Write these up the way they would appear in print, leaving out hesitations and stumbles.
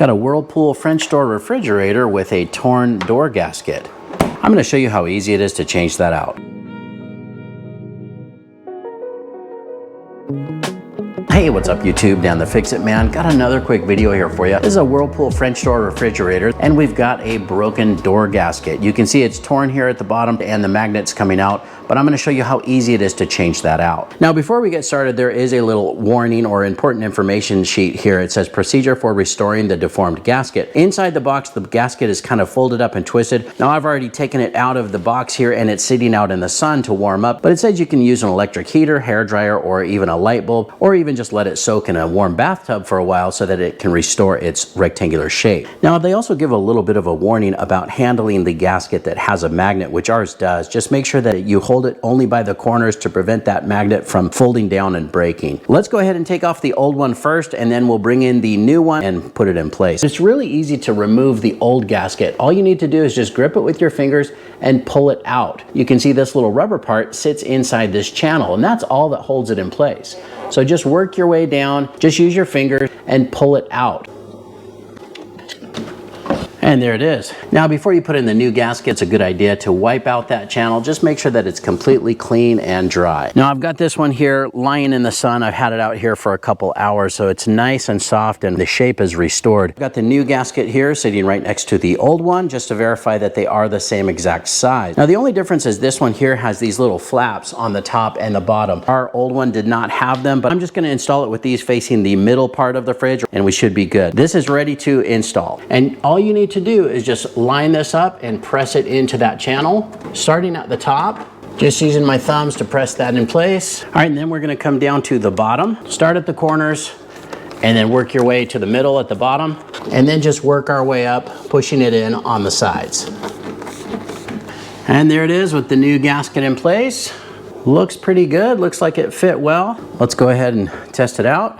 Got a Whirlpool French door refrigerator with a torn door gasket. I'm going to show you how easy it is to change that out. Hey, what's up YouTube? Dan the Fix-It Man. Got another quick video here for you. This is a Whirlpool French door refrigerator, and we've got a broken door gasket. You can see it's torn here at the bottom and the magnet's coming out, but I'm going to show you how easy it is to change that out. Now, before we get started, there is a little warning or important information sheet here. It says procedure for restoring the deformed gasket. Inside the box, the gasket is kind of folded up and twisted. Now, I've already taken it out of the box here and it's sitting out in the sun to warm up, but it says you can use an electric heater, hair dryer, or even a light bulb, or even just let it soak in a warm bathtub for a while so that it can restore its rectangular shape. Now, they also give a little bit of a warning about handling the gasket that has a magnet, which ours does. Just make sure that you hold it only by the corners to prevent that magnet from folding down and breaking. Let's go ahead and take off the old one first, and then we'll bring in the new one and put it in place. It's really easy to remove the old gasket. All you need to do is just grip it with your fingers and pull it out. You can see this little rubber part sits inside this channel, and that's all that holds it in place. So just work your way down, just use your fingers and pull it out. And there it is. Now, before you put in the new gasket, it's a good idea to wipe out that channel. Just make sure that it's completely clean and dry. Now, I've got this one here lying in the sun. I've had it out here for a couple hours, so it's nice and soft and the shape is restored. I've got the new gasket here sitting right next to the old one, just to verify that they are the same exact size. Now, the only difference is this one here has these little flaps on the top and the bottom. Our old one did not have them, but I'm just going to install it with these facing the middle part of the fridge, and we should be good. This is ready to install, and all you need to do is just line this up and press it into that channel, starting at the top, just using my thumbs to press that in place. All right, and then we're going to come down to the bottom, start at the corners, and then work your way to the middle at the bottom, and then just work our way up, pushing it in on the sides. And there it is with the new gasket in place. Looks pretty good. Looks like it fit well. Let's go ahead and test it out.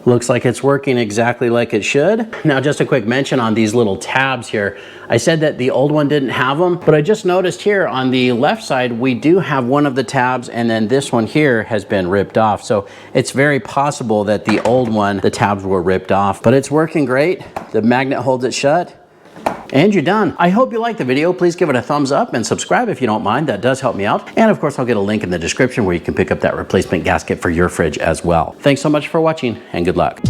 Looks like it's working exactly like it should. Now, just a quick mention on these little tabs here. I said that the old one didn't have them, but I just noticed here on the left side, we do have one of the tabs, and then this one here has been ripped off. So it's very possible that the old one, the tabs were ripped off, but it's working great. The magnet holds it shut. And you're done. I hope you liked the video. Please give it a thumbs up and subscribe if you don't mind. That does help me out. And of course, I'll get a link in the description where you can pick up that replacement gasket for your fridge as well. Thanks so much for watching, and good luck.